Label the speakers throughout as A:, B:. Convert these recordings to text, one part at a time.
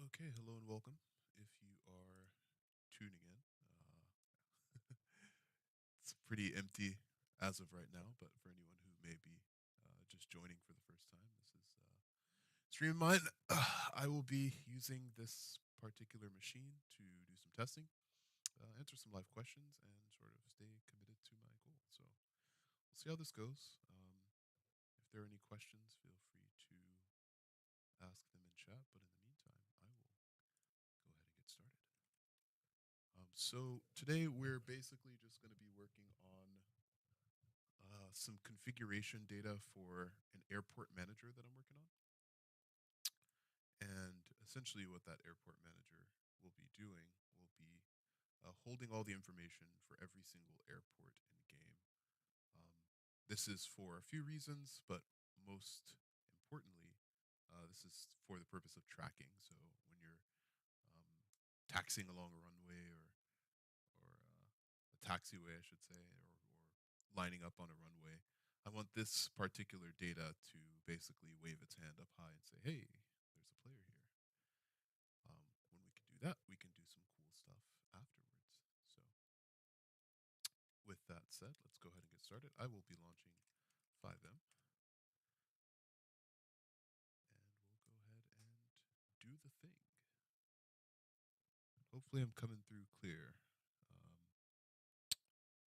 A: Okay, hello and welcome. If you are tuning in, it's pretty empty as of right now, but for anyone who may be just joining for the first time, this is stream of mine. I will be using this particular machine to do some testing, answer some live questions, and sort of stay committed to my goal. So we'll see how this goes. If there are any questions, feel free to ask them in chat. But in the meantime, I will go ahead and get started. So today we're basically just going to be working on some configuration data for an airport manager that I'm working on. And essentially, what that airport manager will be doing will be holding all the information for every single airport in the game. Um, this is for a few reasons, but most importantly, this is for the purpose of tracking. So when you're um, taxiing along a runway or a taxiway, I should say, or lining up on a runway. I want this particular data to basically wave its hand up high and say, "Hey, there's a player here." When we can do that, we can do some cool stuff afterwards. So, with that said, let's go ahead and get started. I will be launching FiveM, and we'll go ahead and do the thing. Hopefully, I'm coming through clear. Um,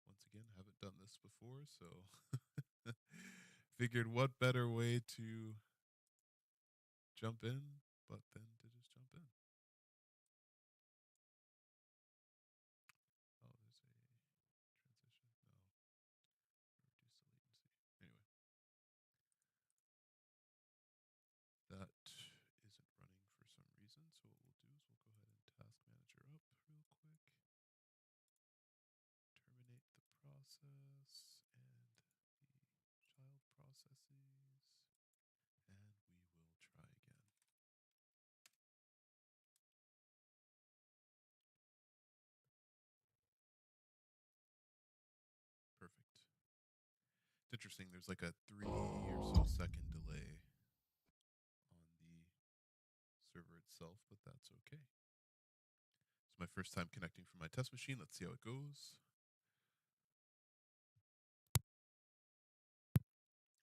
A: Once again, haven't done this before, so figured what better way to jump in, but then to just jump in. Oh, there's a transition. No, reduce the latency. Anyway, that isn't running for some reason. So what we'll do is we'll go ahead and task manager up real quick, terminate the process and the child processes, and we will try again. Perfect. It's interesting. There's like a 3 or so second delay on the server itself, but that's okay. It's my first time connecting from my test machine. Let's see how it goes.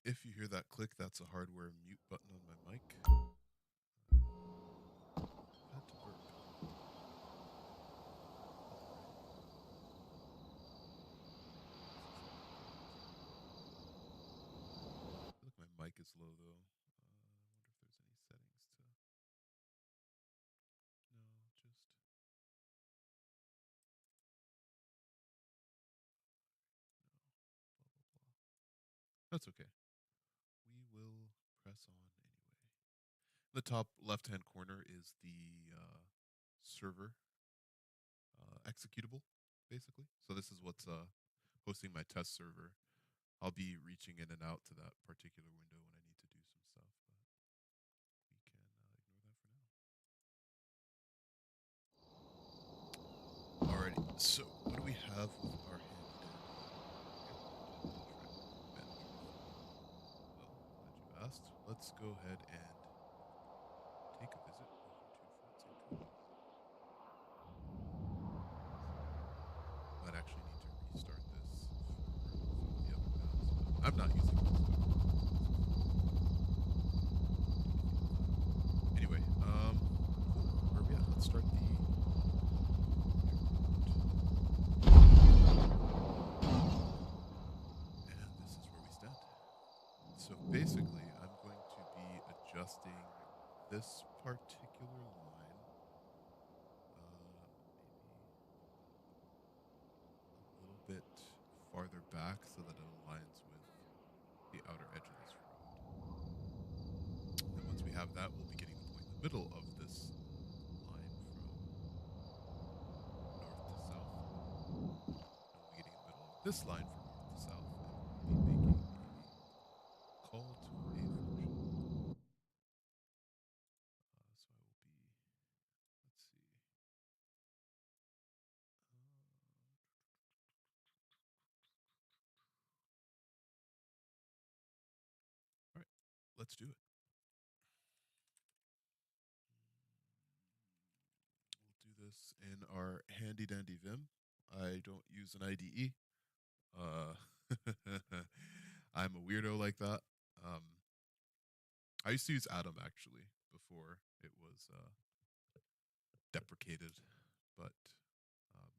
A: If you hear that click, that's a hardware mute button on my mic. I had to burp. I feel like my mic is low though. I wonder if there's any settings to. No, just. No. Blah, blah, blah. That's okay. We will press on anyway. In the top left hand corner is the server executable, basically. So this is what's hosting my test server. I'll be reaching in and out to that particular window when I need to do some stuff, but we can ignore that for now. Alrighty, so what do we have with our handy dandy airport manager? Well, glad you asked. Let's go ahead and take a visit over to Fort St. Cloud. Might actually need to restart this for some of the other maps, but I'm not using this. Anyway, cool. Where are we at? Let's start the and this is where we stand. So basically, I'm going to be adjusting this particular line, maybe a little bit farther back so that it aligns with the outer edge of this road. And once we have that, we'll be getting the point in the middle of this line from north to south. And we'll be getting in the middle of this line from north to south, and we'll be making a call to a function. So I will be, let's see. All right, let's do it. in our handy dandy Vim. I don't use an IDE. Uh, I'm a weirdo like that. Um, I used to use Atom actually before it was deprecated, but um,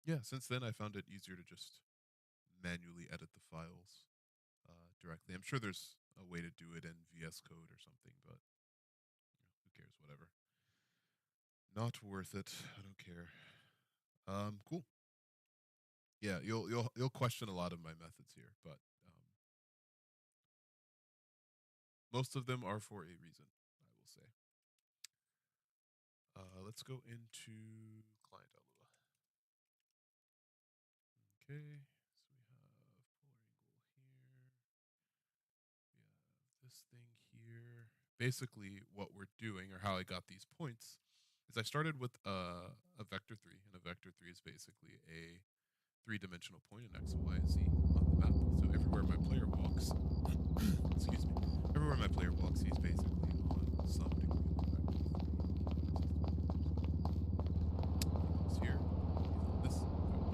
A: yeah, since then I found it easier to just manually edit the files directly. I'm sure there's a way to do it in VS Code or something, but who cares? Whatever. Not worth it. I don't care. Cool. Yeah, you'll question a lot of my methods here, but most of them are for a reason. I will say. Let's go into client.lua. Okay, so we have polar angle here. We have this thing here. Basically, what we're doing, or how I got these points, is I started with a vector 3, and a vector 3 is basically a three-dimensional point in X, Y, Z on the map. So everywhere my player walks, excuse me, everywhere my player walks, he's basically on some degree of vector 3. Goes here, this vector 3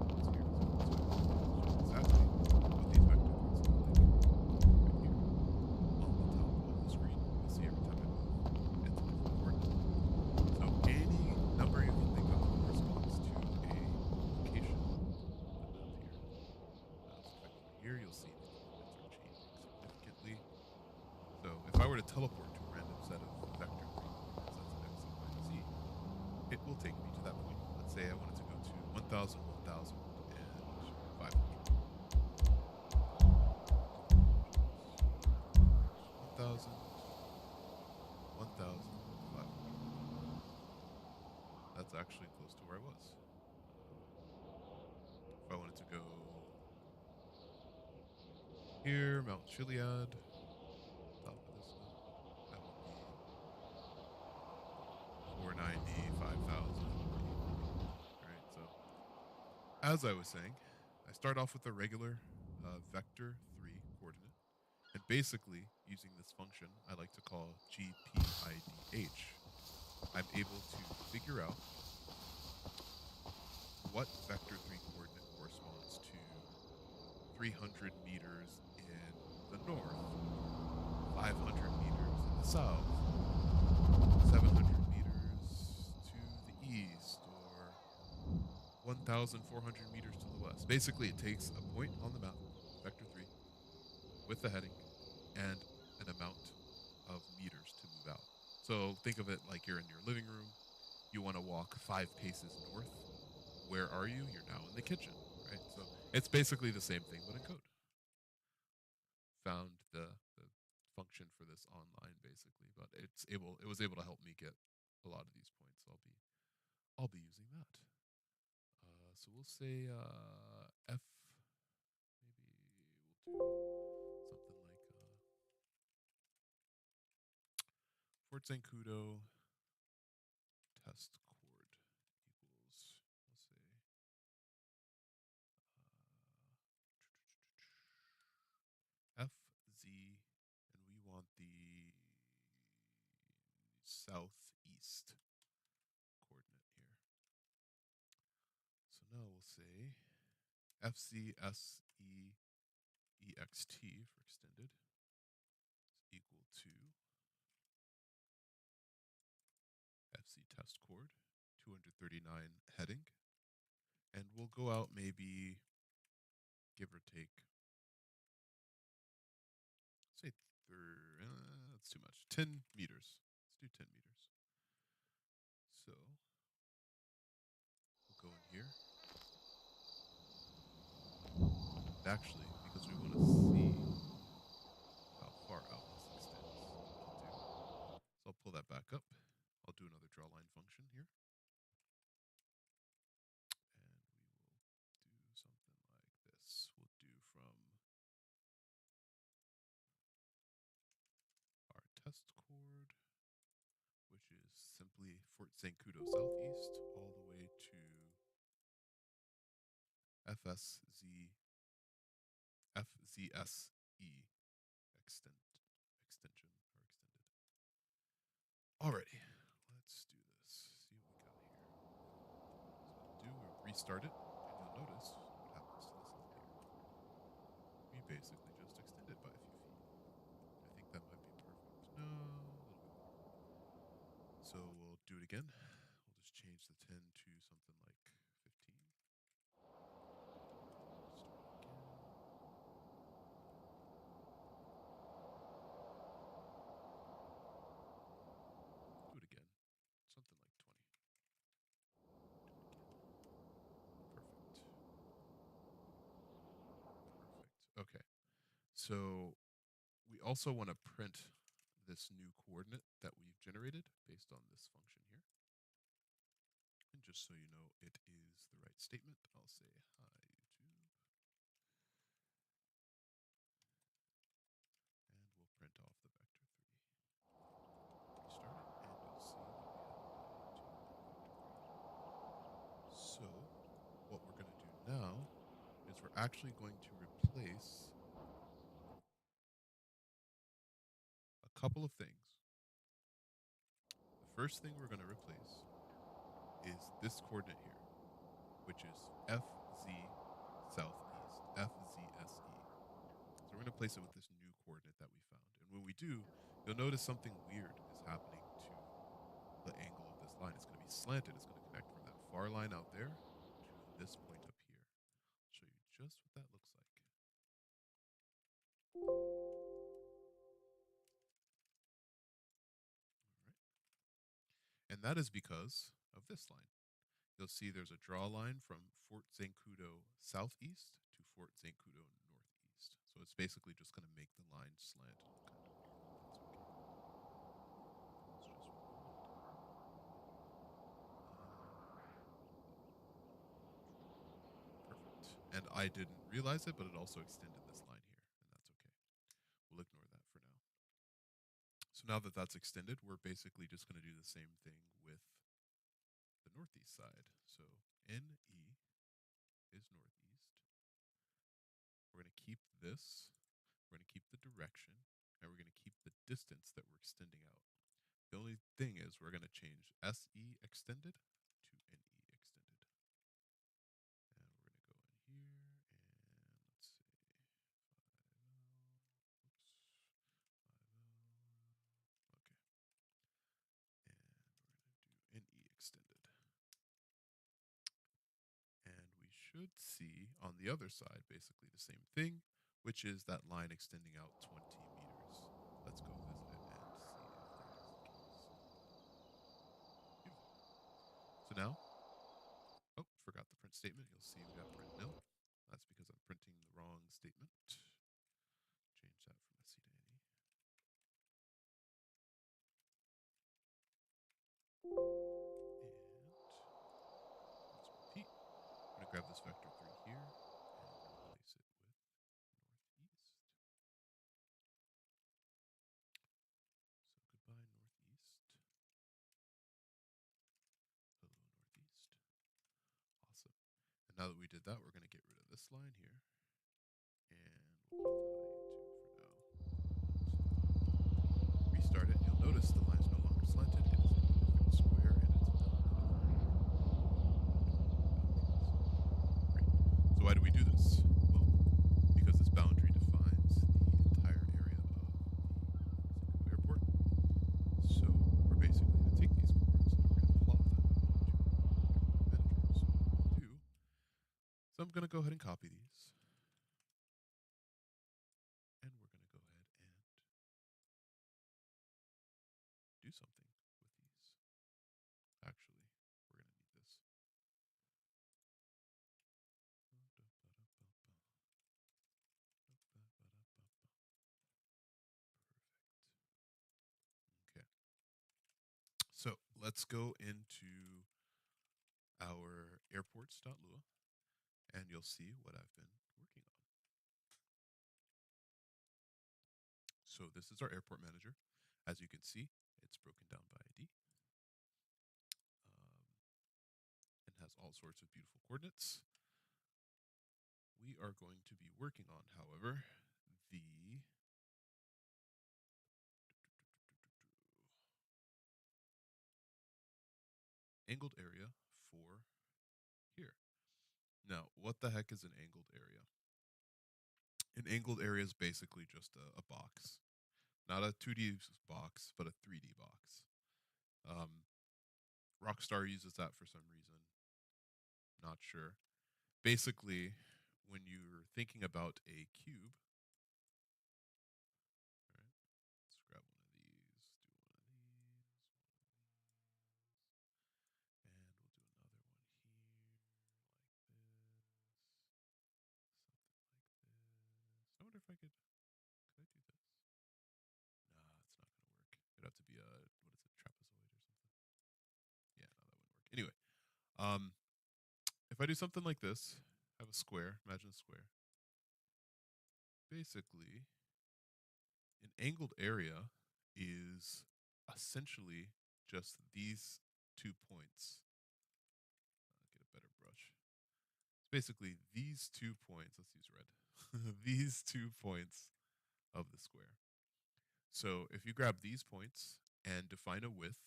A: goes here. So exactly what these vector 3s look like right here on the top of the screen. You'll see every time I move, it's a different coordinate. So any number you can think of corresponds to a location on the map here. So if I go here, you'll see the coordinates are changing significantly. So if I were to teleport to a random set of vector 3 coordinates, that's X, Y, and Z, it will take me to that point. Let's say I wanted to go to 1,000, 1,000, and 500. 1,000, 1,000, 500. That's actually close to where I was. If I wanted to go here, Mount Chiliad, top of this one, that would be 490, 5,000, 800. All right, so as I was saying, I start off with a regular vector 3 coordinate. And basically, using this function I like to call GPIDH, I'm able to figure out what vector 3 coordinate corresponds to 300 meters in the north, 500 meters in the south, 700 meters to the east, or 1,400 meters to the west. Basically, it takes a point on the map, vector 3, with the heading, and an amount of meters to move out. So think of it like you're in your living room. You want to walk 5 paces north. Where are you? You're now in the kitchen, right? So it's basically the same thing, but in code. Found the function for this online, basically, but it was able to help me get a lot of these points. I'll be using that. So we'll say F. Maybe we'll do something like Fort Zancudo test chord equals, let's say, FZ, and we want the southeast coordinate here. So now we'll say FZSEEXT for extended is equal to FC test chord, 239 heading, and we'll go out maybe, give or take, say, that's too much, 10 meters. Let's do 10 meters. So we'll go in here. And actually, because we want to see how far out this extends, what I'll do, so I'll pull that back up. I'll do another draw line function here. And we will do something like this. We'll do from our test chord, which is simply Fort Zancudo southeast, all the way to FZSE extension or extended. Alrighty. restart it, and you'll notice what happens to this line here. We basically just extend it by a few feet. I think that might be perfect. No, a little bit more. So we'll do it again. We'll just change the 10 to something like 15. Start again. Do it again. Something like 20. Do it again. Perfect. Perfect. Okay. So we also want to print this new coordinate that we've generated based on this function here. And just so you know it is the right statement, I'll say hi YouTube. And we'll print off the vector 3. Restart it, and you'll see that we have hi2 vector 3. So what we're going to do now is we're actually going to replace a couple of things. The first thing we're going to replace is this coordinate here, which is FZ southeast, FZSE. So we're going to place it with this new coordinate that we found. And when we do, you'll notice something weird is happening to the angle of this line. It's going to be slanted. It's going to connect from that far line out there to this point up here. I'll show you just what that looks like. All right. And that is because of this line. You'll see there's a draw line from Fort Zancudo southeast to Fort Zancudo northeast. So it's basically just going to make the line slant and look kind of weird, but that's okay. That's just what we wanted. Perfect. And I didn't realize it, but it also extended this line here, and that's okay. We'll ignore that for now. So now that that's extended, we're basically just going to do the same thing with the northeast side. So NE is northeast. We're going to keep this. We're going to keep the direction, and we're going to keep the distance that we're extending out. The only thing is we're going to change SE extended to NE extended. And we're going to go in here, and let's say 5L. Okay. And we're going to do NE extended. And we should see on the other side basically the same thing, which is that line extending out 20 meters. Let's go visit it and see if that is the case. Beautiful. So now, oh, forgot the print statement. You'll see we got print nil. That's because I'm printing the wrong statement. Change that from SE to NE. And let's repeat. I'm going to grab this vector 3 here and replace it with northeast. So goodbye, northeast. Hello, northeast. Awesome. And now that we did that, we're going to get rid of this line here. And we'll keep the hi2 for now. Restart it. You'll notice the line's no longer slanted. It is a perfect square, and it's now covered. Great. So why do we do this? Well, because this boundary defines the entire area of the Zancudo airport. So we're basically going to take these chords and we're going to plot them into Airport Manager. So what we'll do, so I'm going to go ahead and copy these. And we're going to go ahead and do something with these. Actually, we're going to need this. Perfect. Okay. So let's go into our airports.lua, and you'll see what I've been working on. So this is our airport manager. As you can see, it's broken down by ID. And has all sorts of beautiful coordinates. We are going to be working on, however, the angled area for here. Now, what the heck is an angled area? An angled area is basically just a box, not a 2D box, but a 3D box. Um, Rockstar uses that for some reason. Not sure. Basically, when you're thinking about a cube, right? Let's grab one of these, do one of these, and we'll do another one here, like this, something like this. I wonder if I could I do this? Nah, it's not gonna work. It'd have to be a what is it, trapezoid or something? Yeah, no, that wouldn't work. Anyway, um, if I do something like this, have a square. Imagine a square. Basically, an angled area is essentially just these 2 points. Get a better brush. It's basically these 2 points. Let's use red. These 2 points of the square. So if you grab these points and define a width,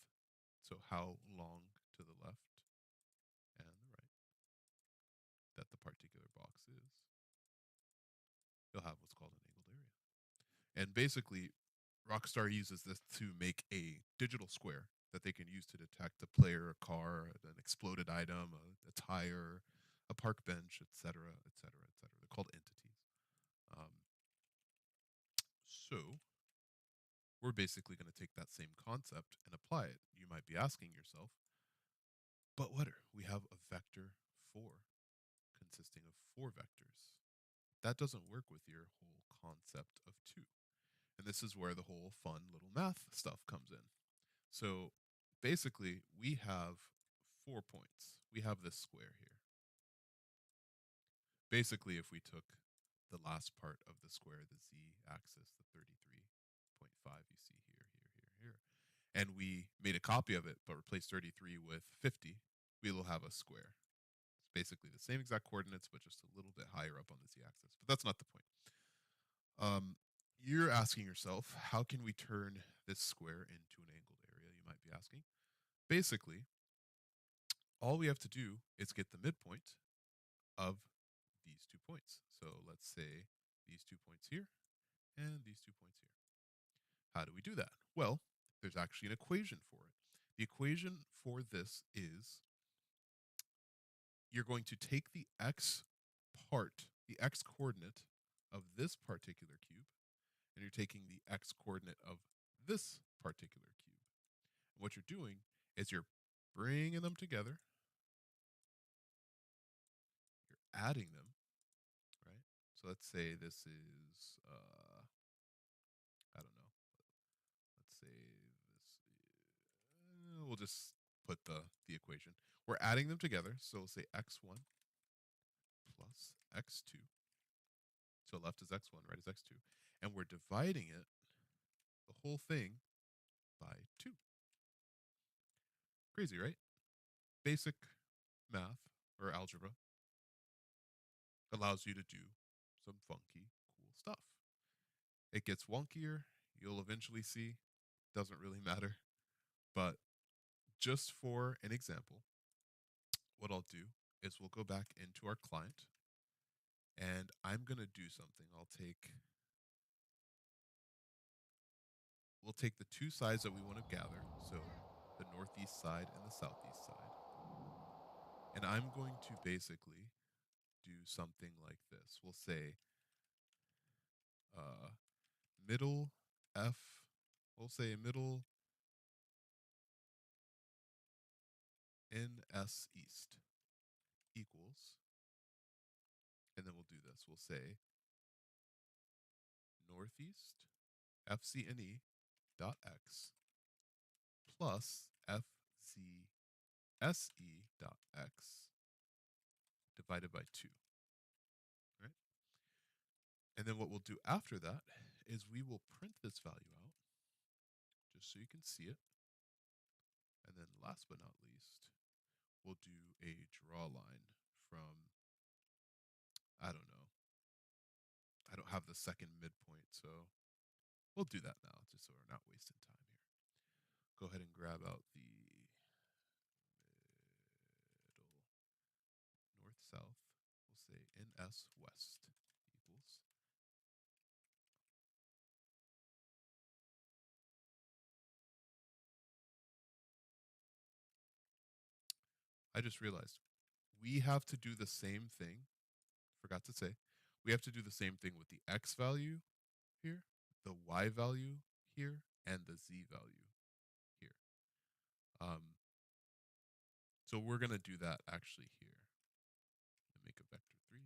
A: so how long to the left and the right that the particular box is, you'll have what's called an angled area. And basically, Rockstar uses this to make a digital square that they can use to detect a player, a car, an exploded item, a tire, a park bench, etc., etc., etc. They're called entities. Um, so we're basically going to take that same concept and apply it. You might be asking yourself, but what are we have a vector 4 consisting of 4 vectors. That doesn't work with your whole concept of 2. And this is where the whole fun little math stuff comes in. So basically, we have 4 points. We have this square here. Basically, if we took the last part of the square, the z-axis, the 33.5 you see here, and we made a copy of it, but replaced 33 with 50, we will have a square. It's basically the same exact coordinates, but just a little bit higher up on the z-axis. But that's not the point. You're asking yourself, how can we turn this square into an angled area? You might be asking. Basically, all we have to do is get the midpoint of these 2 points. So let's say these 2 points here and these 2 points here. How do we do that? Well, there's actually an equation for it. The equation for this is you're going to take the x part, the x coordinate of this particular cube, and you're taking the x coordinate of this particular cube. And what you're doing is you're bringing them together, you're adding them, right? So let's say this is, I don't know, let's say this, we'll just put the equation. We're adding them together, so we'll say x1 plus x2. So left is x1, right is x2. And we're dividing it, the whole thing, by 2. Crazy, right? Basic math or algebra allows you to do some funky, cool stuff. It gets wonkier. You'll eventually see. Doesn't really matter. But just for an example, what I'll do is we'll go back into our client and I'm going to do something. We'll take the 2 sides that we want to gather. So the northeast side and the southeast side. And I'm going to basically do something like this. We'll say uh, middle F, we'll say middle NS East equals, and then we'll do this. We'll say northeast FCNE dot X plus FZSE dot X divided by 2, right? And then what we'll do after that is we will print this value out just so you can see it. And then last but not least, we'll do a draw line from, I don't know, I don't have the second midpoint, so we'll do that now just so we're not wasting time here. Go ahead and grab out the middle, north, south, say NS West equals I just realized we have to do the same thing. Forgot to say, we have to do the same thing with the X value here, the Y value here, and the Z value here. So we're going to do that actually here. And make a vector 3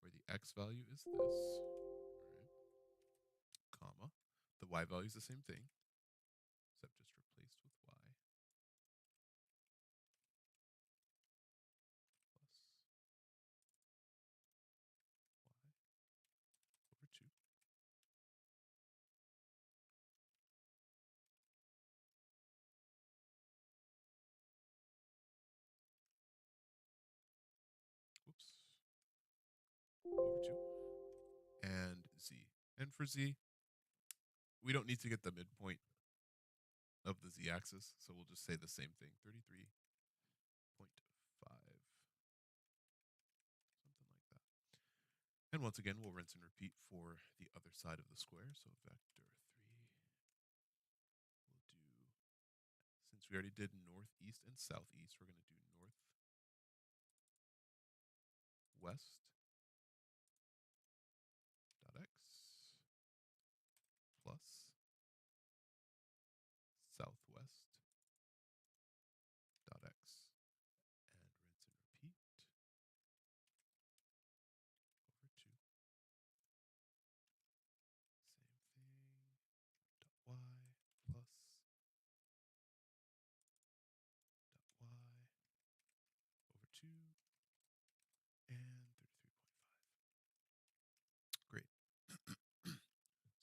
A: where the X value is this, right? Comma. The Y value is the same thing, except just replaced with Y. Plus Y over 2. Whoops. Over 2. And Z. And for Z, we don't need to get the midpoint of the Z-axis, so we'll just say the same thing, 33.5, something like that. And once again, we'll rinse and repeat for the other side of the square. So vector 3, we'll do, since we already did northeast and southeast, we're going to do north, west, dot x, plus southwest, dot x, and rinse and repeat, over 2. Same thing, dot y, plus, dot y, over 2, and 33.5. Great.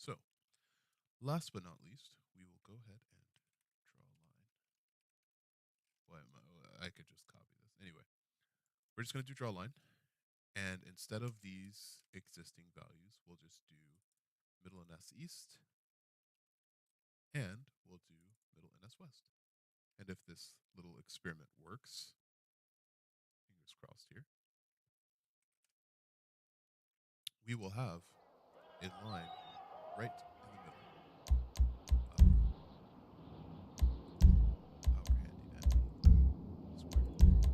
A: So, last but not least, we will go ahead and draw a line. Why am I could just copy this. Anyway, we're just going to do draw a line. And instead of these existing values, we'll just do middle NS east, and we'll do middle NS west. And if this little experiment works, fingers crossed here, we will have a line right in the middle of our handy dandy square.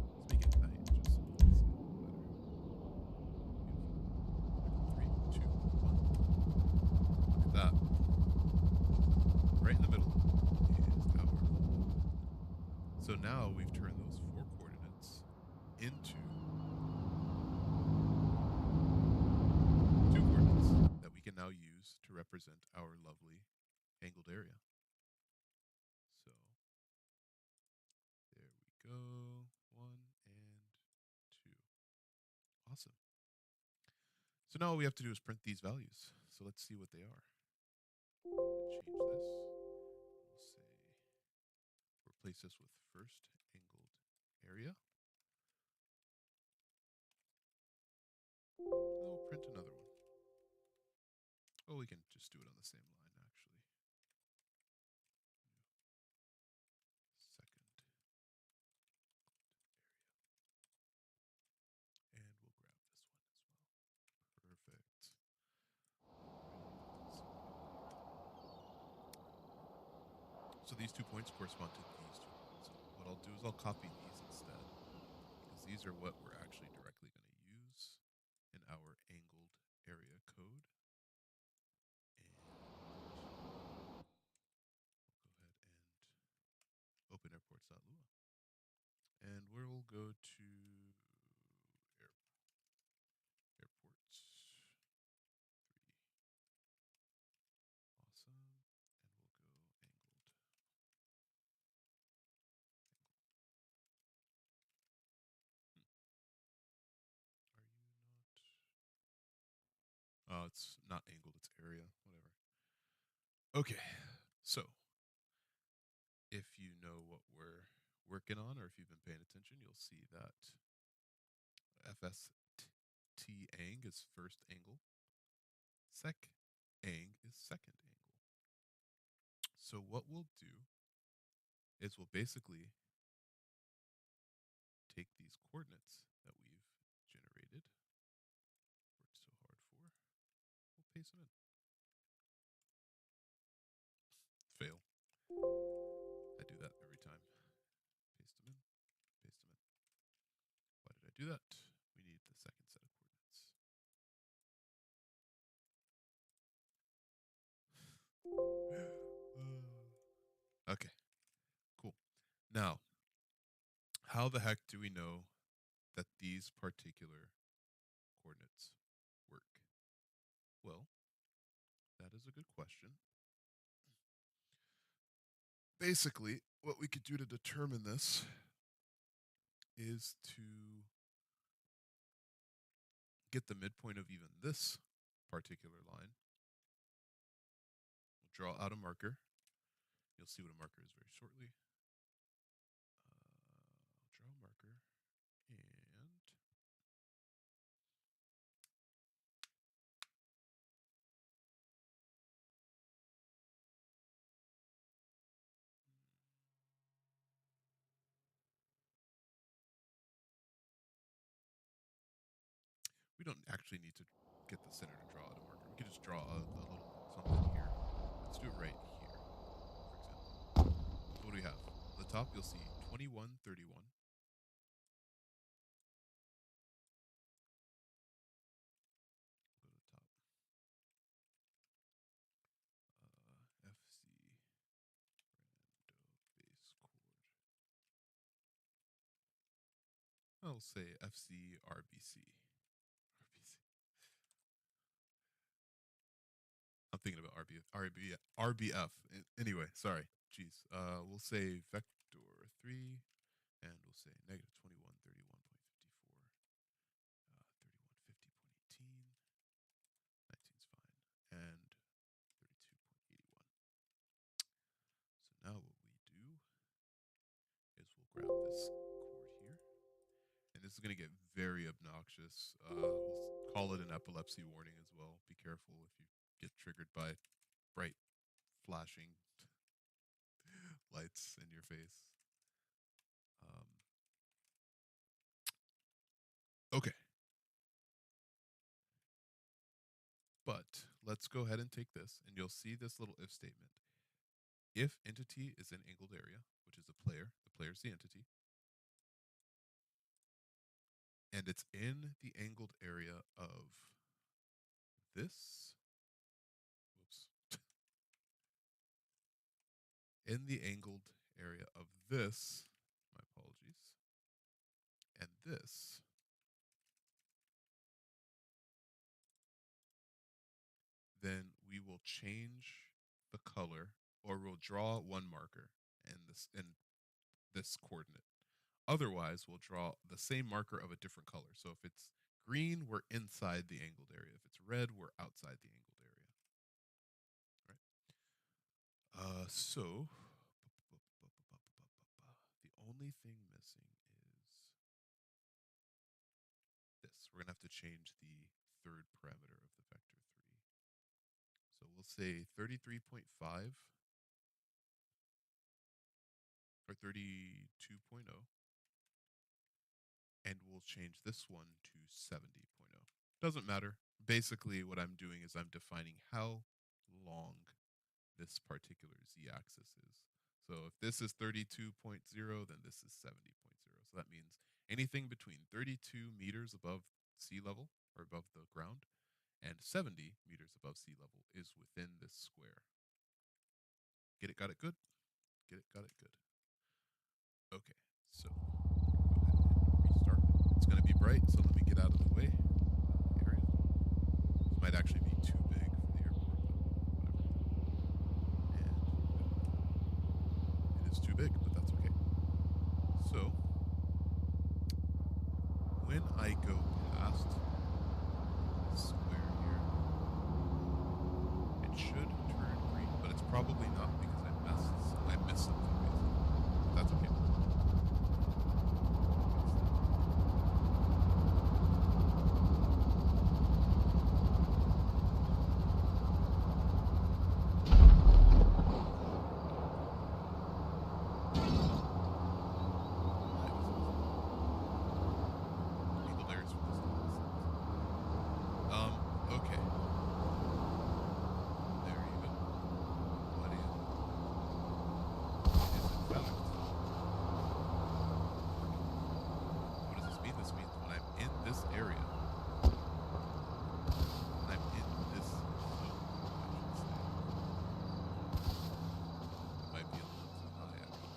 A: Let's make it tight just so we can see a little better. Beautiful. 3, 2, 1. Look at that. Right in the middle is our line. So now we've turned those 4 coordinates into 2 coordinates that we can now use to represent our lovely angled area. So there we go, 1 and 2. Awesome. So now all we have to do is print these values. So let's see what they are. Change this. We'll say, replace this with first angled area. And we'll print another one. Oh, we can just do it on the same line, actually. Second area. And we'll grab this one as well. Perfect. So these 2 points correspond to these 2 points. What I'll do is I'll copy these instead, because these are what we're actually directly going to use in our angled area code. And we'll go ahead and open airports.lua. And we'll go to airports 3. Awesome. And we'll go angled. Are you not? Oh, it's not angled, it's area, whatever. Okay, so if you know what we're working on, or if you've been paying attention, you'll see that FST ang is first angle, sec ang is second angle. So what we'll do is we'll basically take these coordinates that we've do that, we need the second set of coordinates. Okay, cool. Now, how the heck do we know that these particular coordinates work? Well, that is a good question. Basically, what we could do to determine this is to get the midpoint of even this particular line. We'll draw out a marker. You'll see what a marker is very shortly. I'll draw a marker, and we don't actually need to get the center to draw out a marker. We can just draw a little something here. Let's do it right here, for example. So what do we have? At the top, you'll see 21, 31. Go to the top. FC rando base chord. I'll say FC RBC. I'm thinking about RBF. Anyway, sorry. Jeez. We'll say vector 3, and we'll say negative 21, 31.54, 3150.18. 19's fine. And 32.81. So now what we do is we'll grab this chord here. And this is going to get very obnoxious. We'll call it an epilepsy warning as well. Be careful if you get triggered by bright flashing lights in your face. Okay. But let's go ahead and take this, and you'll see this little if statement. If entity is in angled area, which is a player, the player is the entity, and it's in the angled area of this, in the angled area of this, my apologies, and this, then we will change the color, or we'll draw one marker in this coordinate. Otherwise, we'll draw the same marker of a different color. So if it's green, we're inside the angled area. If it's red, we're outside the angled area. All right. So the only thing missing is this. We're going to have to change the third parameter of the vector 3. So we'll say 33.5 or 32.0. And we'll change this one to 70.0. Doesn't matter. Basically, what I'm doing is I'm defining how long this particular z-axis is. So if this is 32.0, then this is 70.0. So that means anything between 32 meters above sea level, or above the ground, and 70 meters above sea level is within this square. Get it? Got it good? Get it? Got it good. Okay, so go ahead and restart. It's going to be bright, so let me get out of the way. Area. This might actually be too big for the airport, but whatever. And it is too big, but that's okay. So when I go past this square here, it should turn green, but it's probably not because I missed something basically. That's okay. Okay. There you go. Buddy. area. And I'm in this zone, I should say. It might be a little too high, actually.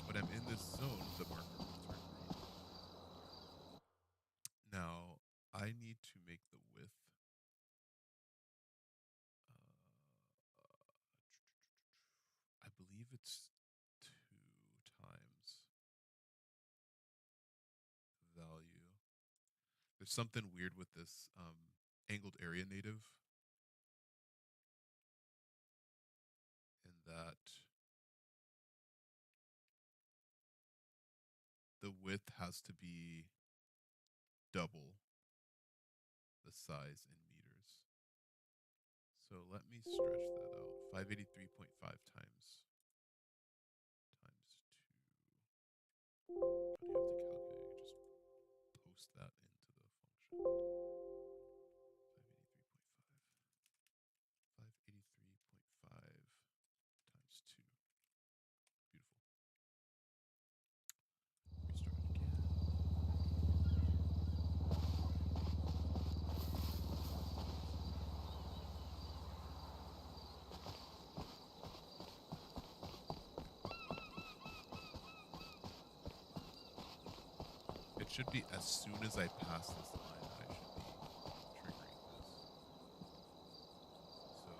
A: But I'm in this zone, the marker will turn green. Now, I need to make the width. I believe it's 2 times the value. There's something weird with this angled area native, in that the width has to be double the size in meters. So let me stretch that out. 583.5 times 2. How do you have to calculate? You just post that into the function. 583.5 times 2. Beautiful. Restart again. It should be as soon as I pass this line that I should be triggering this. So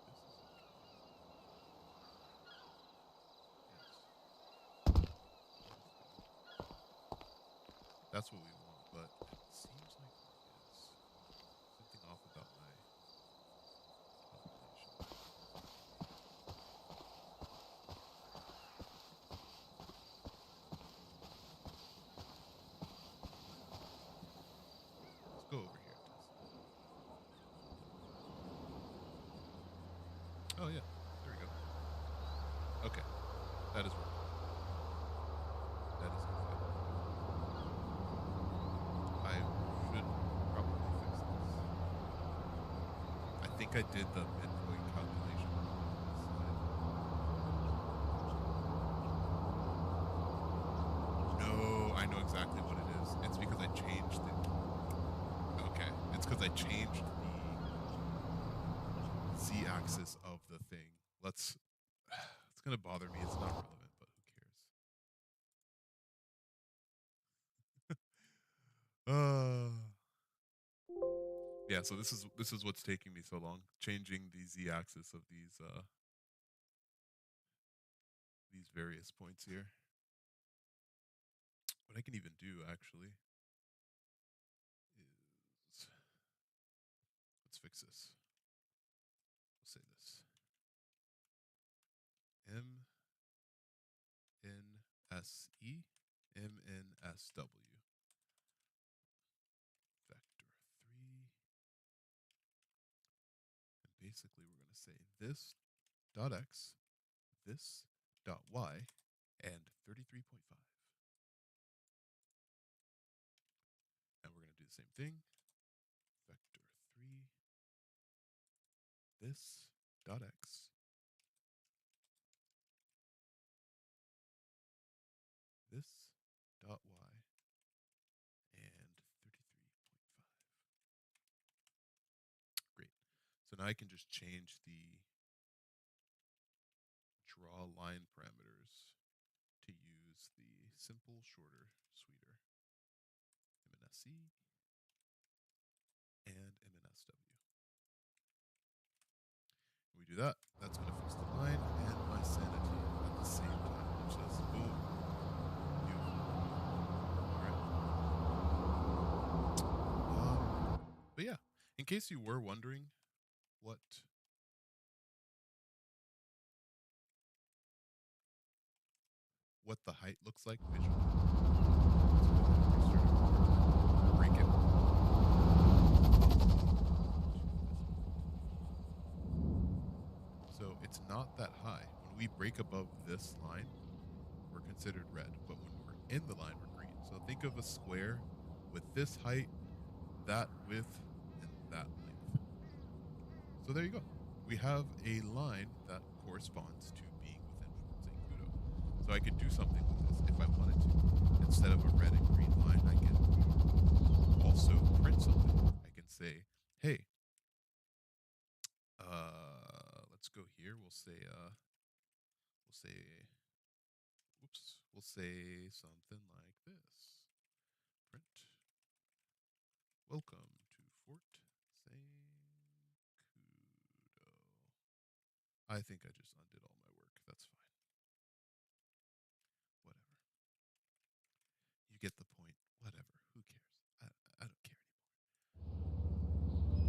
A: this is okay. Yes. That's what we want, but it seems like there is something off about my calculation. Let's go over here and test it. Oh yeah, there we go. Okay, that is working. That is okay. I should probably fix this. I think I did the midpoint calculation on this side. No, I know exactly what it is. It's because I changed it. Okay, it's because I changed the z-axis of the thing. It's gonna bother me. It's not relevant, but who cares? Yeah, so this is what's taking me so long, changing the z-axis of these various points here. What I can even do actually is, let's fix this. We'll say this. MNSE MNSW vector 3. And basically we're going to say this dot x, this dot y, and 33.5. And we're going to do the same thing. Vector 3, this dot x, this dot y, and 33.5. Great. So now I can just change the draw line parameters to use the simple, shorter, sweeter MNSE and MNSW. When we do that, that's going to fix the line and my sanity at the same time, which says boom. Beautiful. All right. But yeah, in case you were wondering what the height looks like visually, break it. So it's not that high. When we break above this line, we're considered red, but when we're in the line, we're green. So think of a square with this height, that width, and that length. So there you go. We have a line that corresponds to being within Schwarzschild-Kudo. So I could do something with this if I wanted to. instead of a red and green line, I can also print something. I can say, hey, let's go here. We'll say, we'll say something like this. Print. Welcome to Fort Sankudo. I think I just undid all my work. That's fine. Whatever. You get the point. Whatever. Who cares? I don't care anymore.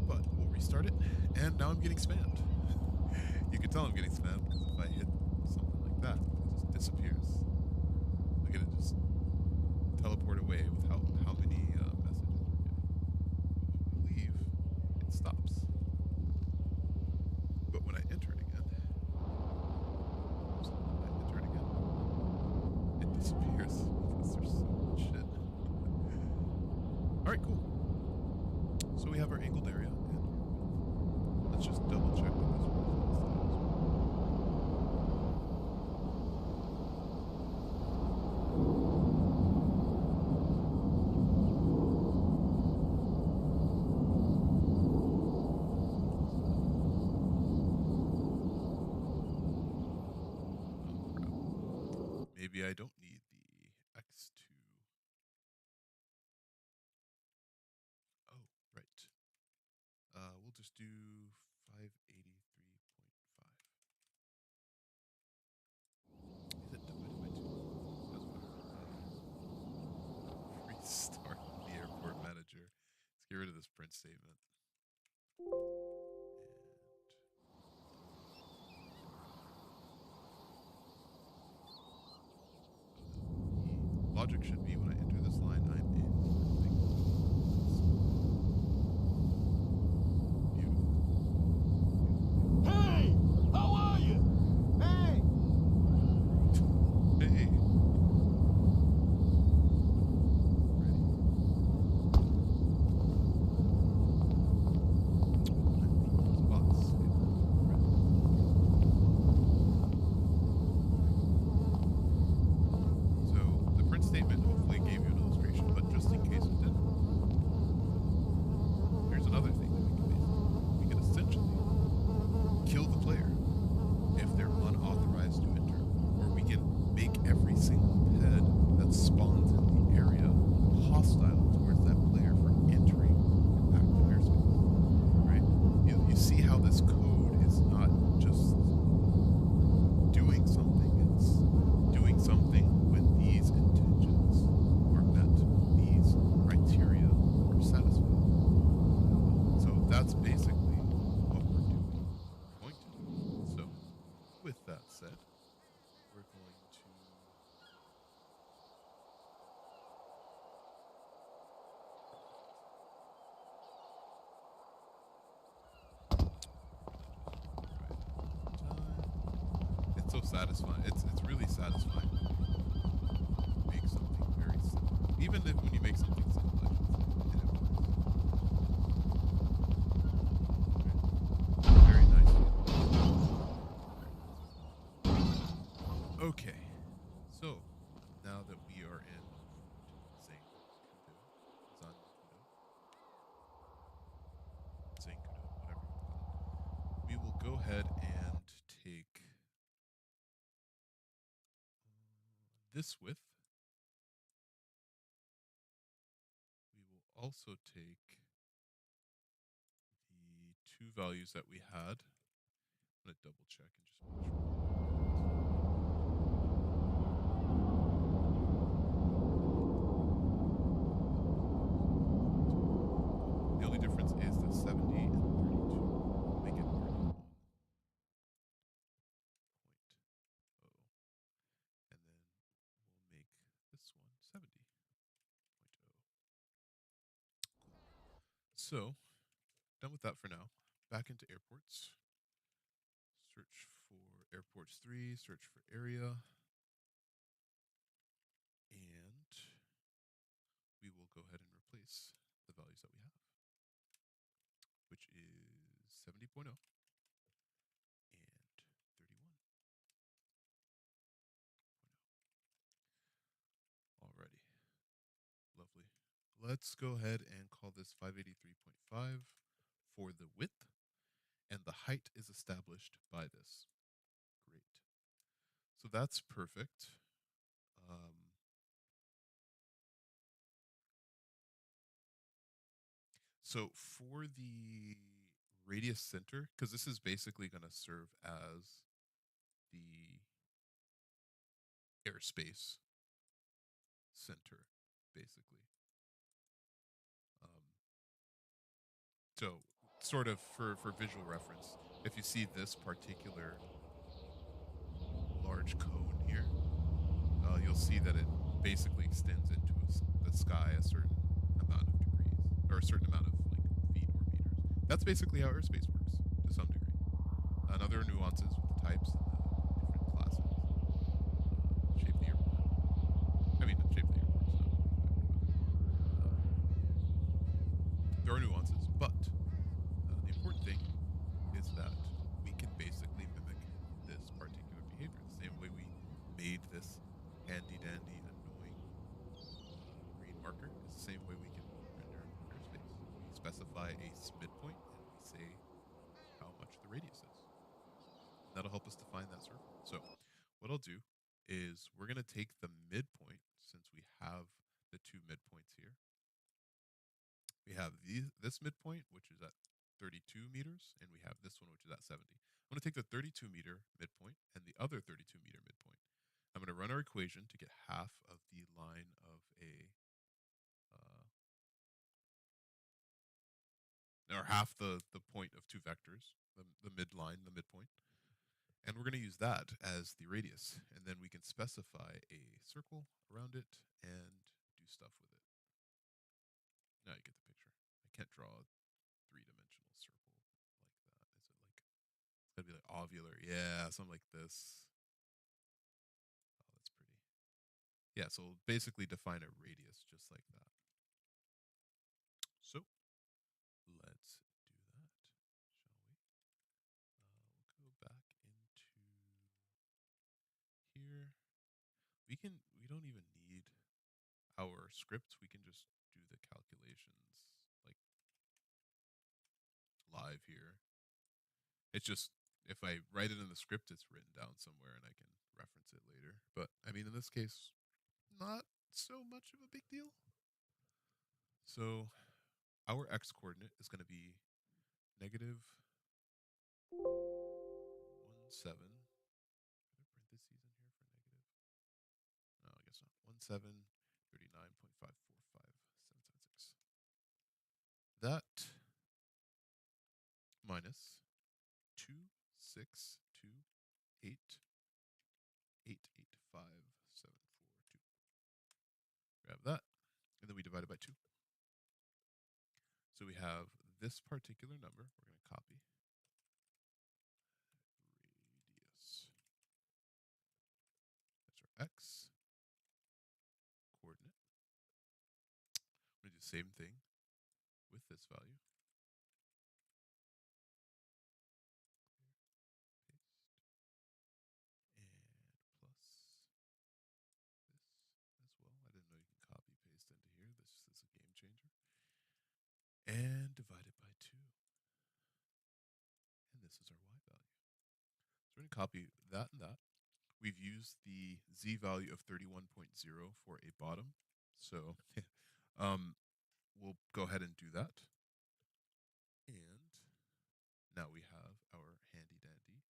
A: But we'll restart it. And now I'm getting spammed. You can tell I'm getting spammed because if I hit something like that, it just disappears. Look at it just teleport away with how many messages we're getting. But when we leave, it stops. But when I enter it again, it disappears because there's so much shit. All right, cool. So we have our angled area, and let's just double check that this works on this side as well. Maybe I don't need the X2. Oh, right. We'll just do 583.5. Is it divided by 2? Restart the airport manager. Let's get rid of this print statement. Logic should be when I enter this line, I'm in. Beautiful.
B: Hey! How are you? Hey!
A: Hey. So the print statement hopefully gave you an illustration, but just in case it didn't, there's another thing that we can basically do. We can essentially kill the player if they're unauthorized to enter, or we can make every single head that spawns in the area hostile towards that player for entering an active airspace. Right? You see how this code is not just doing something, it's doing something when these intentions are met, these criteria are satisfied. So that's basically what we're going to do. So with that said, we're going to it's so satisfying. It's really satisfying when you make something very simple. Even if when you make something simple, I should say, and it works. Right? Very nice. Okay. So now that we are in Zancudo, Zancudo, whatever you want to call it, we will go ahead and take this width. We will also take the two values that we had. I'm going to double check and just make sure. The only difference is the 70 and 32. We'll make it 31.0. And then we'll make this one 70.0. Cool. So, done with that for now. Back into airports. Search for airports 3, search for area. And we will go ahead and replace the values that we have, which is 70.0 and 31.0. Alrighty. let's go ahead and call this 583.5 for the width, and the height is established by this. Great. So that's perfect. So for the radius center, because this is basically going to serve as the airspace center, basically. So sort of for visual reference, if you see this particular large cone here, you'll see that it basically extends into the sky a certain amount of degrees, or a certain amount of like feet or meters. That's basically how airspace works to some degree. Another nuances with the types and the different classes shape the airport. I mean, not shape the airport. It's not a factor, but there are nuances. But the important thing is that we can basically mimic this particular behavior the same way we made this handy dandy annoying green marker is the same way we can render airspace. We specify a midpoint and we say how much the radius is. And that'll help us define that circle. So what I'll do is we're going to take the midpoint, since we have the two midpoints here. We have this midpoint, which is at 32 meters, and we have this one, which is at 70. I'm going to take the 32 meter midpoint and the other 32 meter midpoint. I'm going to run our equation to get half of the line of or half the point of two vectors, the midline, the midpoint. And we're going to use that as the radius. And then we can specify a circle around it and do stuff with it. Now you get the picture. I can't draw a three-dimensional circle like that. Is it like, it's gotta be like ovular. Yeah, something like this. Oh, that's pretty. Yeah, so we'll basically define a radius just like that. So let's do that, shall we? We'll go back into here. We don't even need our script. We can just do the calculations like live here. It's just if I write it in the script, it's written down somewhere and I can reference it later. But I mean, in this case, not so much of a big deal. So our x coordinate is going to be negative 1, 7. Are there parentheses in here for negative? No, I guess not. 1, 7, 39.545776. That minus 2, 6, 2, 8, 8, 8, 5, 7, 4, 2. Grab that, and then we divide it by 2. So we have this particular number. We're going to copy. Radius. That's our x coordinate. I'm going to do the same thing with this value. And divide it by 2. And this is our y value. So we're going to copy that and that. We've used the z value of 31.0 for a bottom. So we'll go ahead and do that. And now we have our handy dandy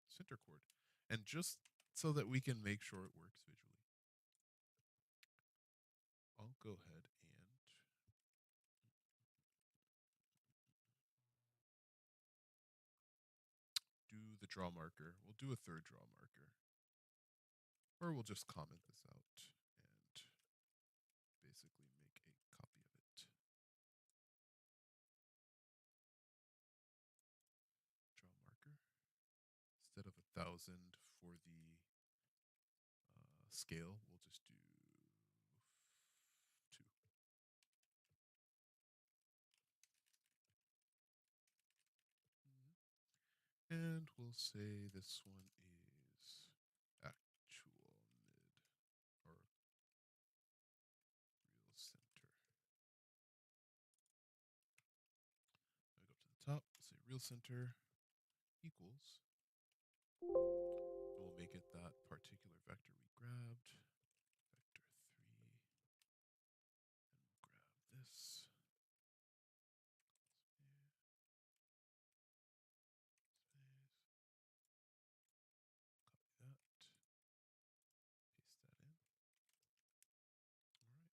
A: center chord. And just so that we can make sure it works visually, I'll go ahead and do the draw marker. We'll do a third draw marker. Or we'll just comment this out and basically make a copy of it. Draw marker. Instead of 1,000 for the scale, we'll just do 2. And we'll say this one is actual mid or real real center equals. We'll make it that particular vector we grabbed, vector 3, and we'll grab this. Copy that, paste that in. All right.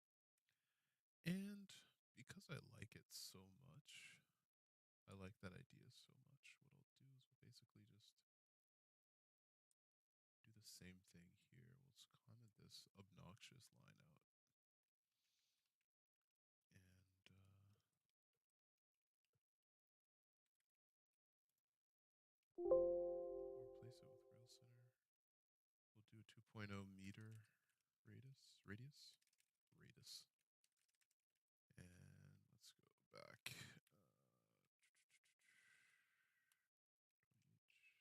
A: And because I like it so much, I like that idea so much, what I'll do is we'll basically just do the same thing here. We'll just comment this obnoxious line out. And we'll replace it with real center. We'll do a 2.0 meter radius. And let's go back. 20 each.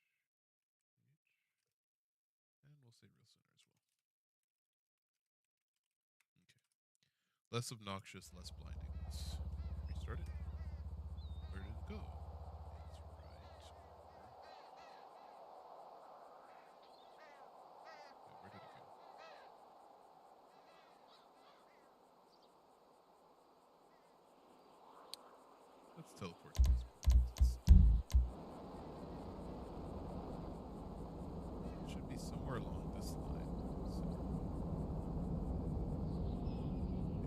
A: And we'll say real center as well. Okay. Less obnoxious, less blinding. Let's restart it. Where did it go? It's right over. Wait, where did it go? Let's teleport to this point. It should be somewhere along this line.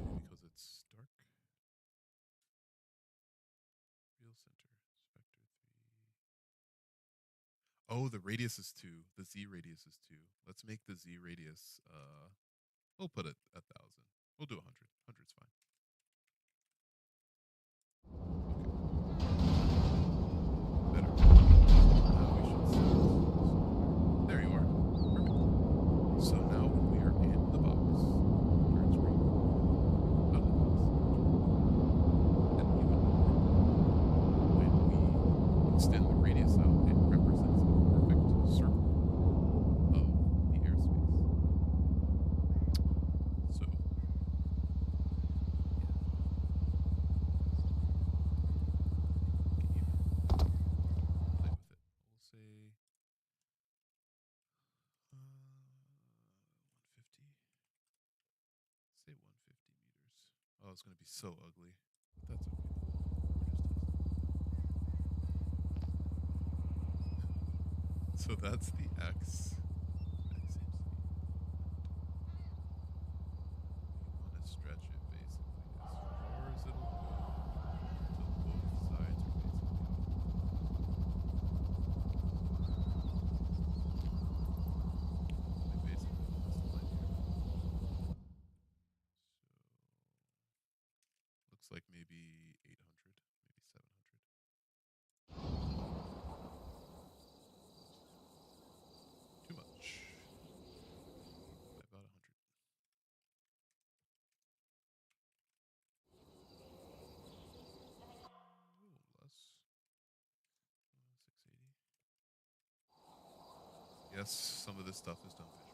A: Maybe because it's dark. Real center, vector 3. Oh, the radius is 2. The z radius is 2. Let's make the z radius, we'll put it 1,000. We'll do 100. 100's fine. Better. Now we should see. There you are. Perfect. So now when we are in the box, turn screen, out of the box, and even when we extend the radius out, it represents a perfect circle of the airspace. So, yeah. Play with it. We'll say 150. Say 150 meters. Oh, it's gonna be so ugly, but that's okay. So that's the X. X seems to be. You want to stretch it basically as far as it'll go until both sides are basically open. Like basically on this line here. So looks like maybe 800, maybe 700. Too much. By about 100. A little less. 680. Yes, some of this stuff is done visually.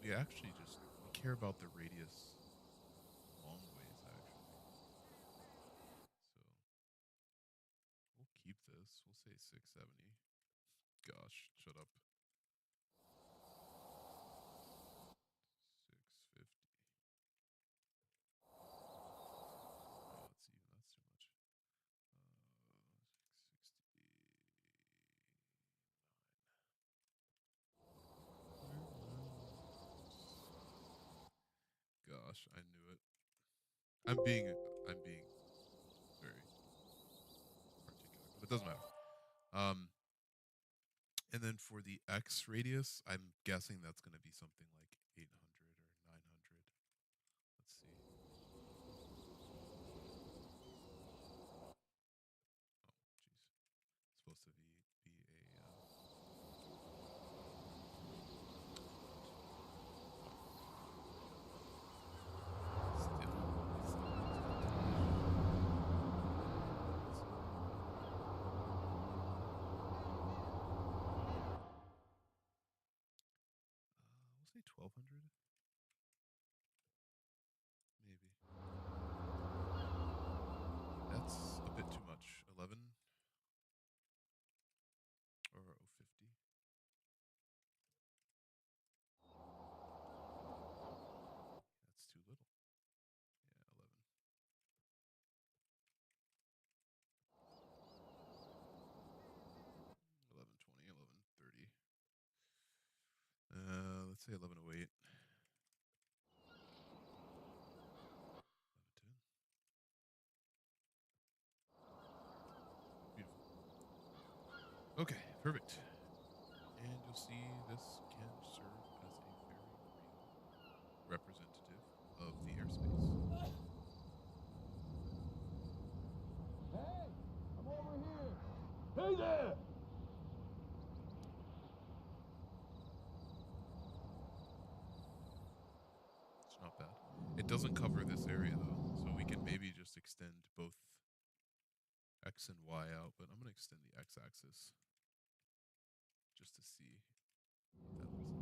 A: We actually just we care about the radius long ways actually. So we'll keep this. We'll say 670. Gosh, shut up. 650. Oh, that's even. That's too much. 669. Gosh, I knew it. I'm being very particular, but it doesn't matter. And then for the X radius, I'm guessing that's going to be something like 800 or 900. Let's see. Oh, jeez. It's supposed to be a. 1200? Maybe. That's a bit too much. 11 or 050. That's too little. Yeah, 11. 1120, 1130. Let's say 1108. 1110. Beautiful. Okay, perfect. And you'll see this can serve as a very real representative of the airspace.
B: Hey, I'm over here. Hey there!
A: It's not bad. It doesn't cover this area though, so we can maybe just extend both X and Y out, but I'm going to extend the X axis just to see what that looks like.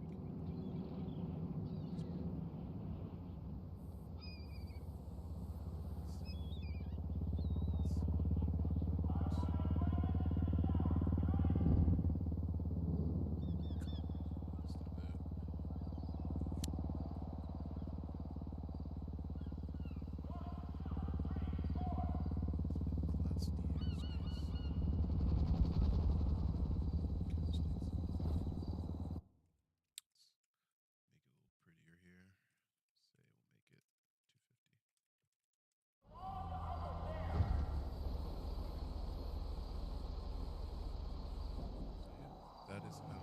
A: That is our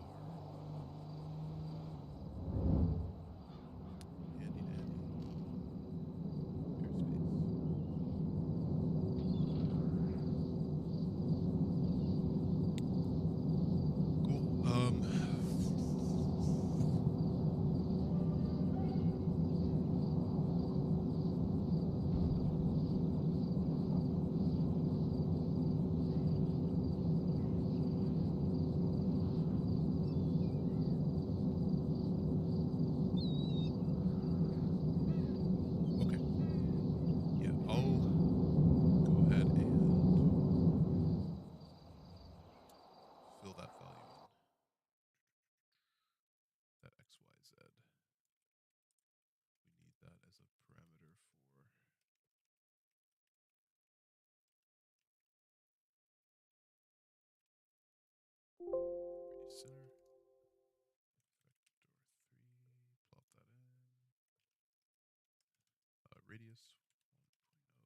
A: handy dandy airspace. Cool. Okay. Yeah, I'll go ahead and fill that value in. That XYZ. We need that as a parameter for radius center. Vector 3, plop that in. Radius 1.0.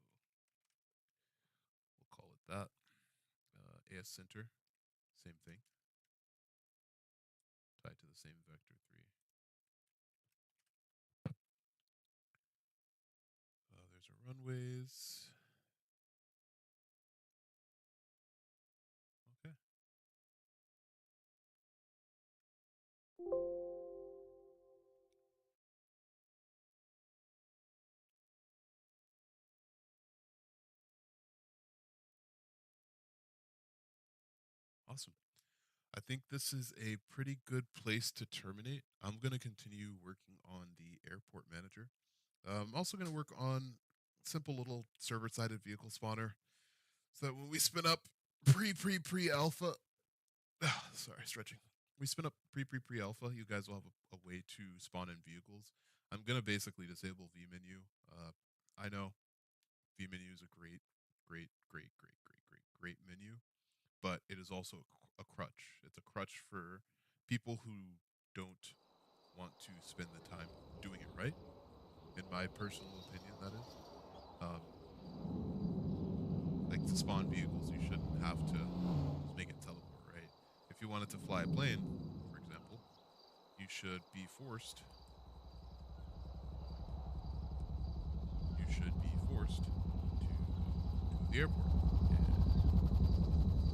A: We'll call it that. AS center, same thing. Tied to the same vector 3. There's our runways. Okay. Awesome. I think this is a pretty good place to terminate. I'm going to continue working on the airport manager. I'm also going to work on simple little server-sided vehicle spawner so that when we spin up pre-alpha, sorry, stretching. We spin up pre-alpha, you guys will have a way to spawn in vehicles. I'm going to basically disable vMenu. I know vMenu is a great menu, but it is also a crutch. It's a crutch for people who don't want to spend the time doing it right. In my personal opinion, that is. Like to spawn vehicles, you shouldn't have to just make it teleport, right? If you wanted to fly a plane, for example, you should be forced. You should be forced to go to the airport and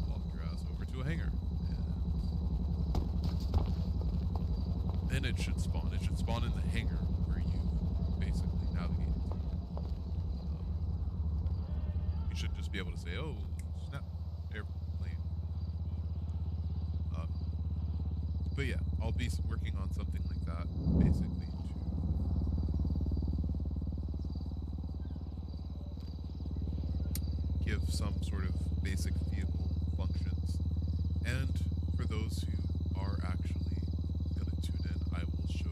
A: walk your ass over to a hangar, and then it should spawn. It should spawn in the hangar where you basically navigated to. You should just be able to say, "Oh, snap, airplane." But yeah, I'll be working on something like that, basically to give some sort of basic vehicle functions. And for those who are actually going to tune in, I will show